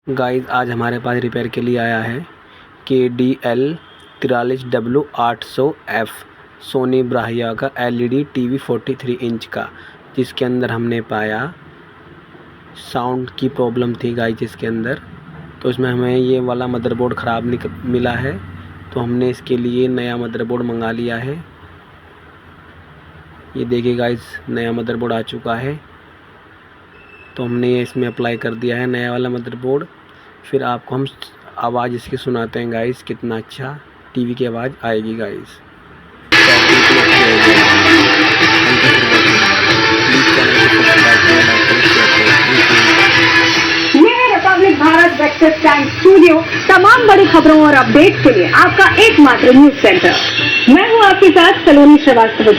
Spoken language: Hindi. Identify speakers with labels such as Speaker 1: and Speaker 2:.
Speaker 1: गाइस आज हमारे पास रिपेयर के लिए आया है KDL 43W800F सोनी ब्राहिया का LED TV 43 इंच का, जिसके अंदर हमने पाया साउंड की प्रॉब्लम थी गाइस इसके अंदर। तो इसमें हमें ये वाला मदरबोर्ड ख़राब मिला है, तो हमने इसके लिए नया मदरबोर्ड मंगा लिया है। ये देखिए गाइस नया मदरबोर्ड आ चुका है, तो हमने ये इसमें अप्लाई कर दिया है नया वाला मदरबोर्ड। फिर आपको हम आवाज़ इसकी सुनाते हैं गाइस, कितना अच्छा टीवी की आवाज़ आएगी guys.
Speaker 2: Republic Bharat vector time studio तमाम बड़ी खबरों और अपडेट के लिए आपका एकमात्र न्यूज सेंटर। मैं हूं आपके साथ सलोनी श्रीवास्तव।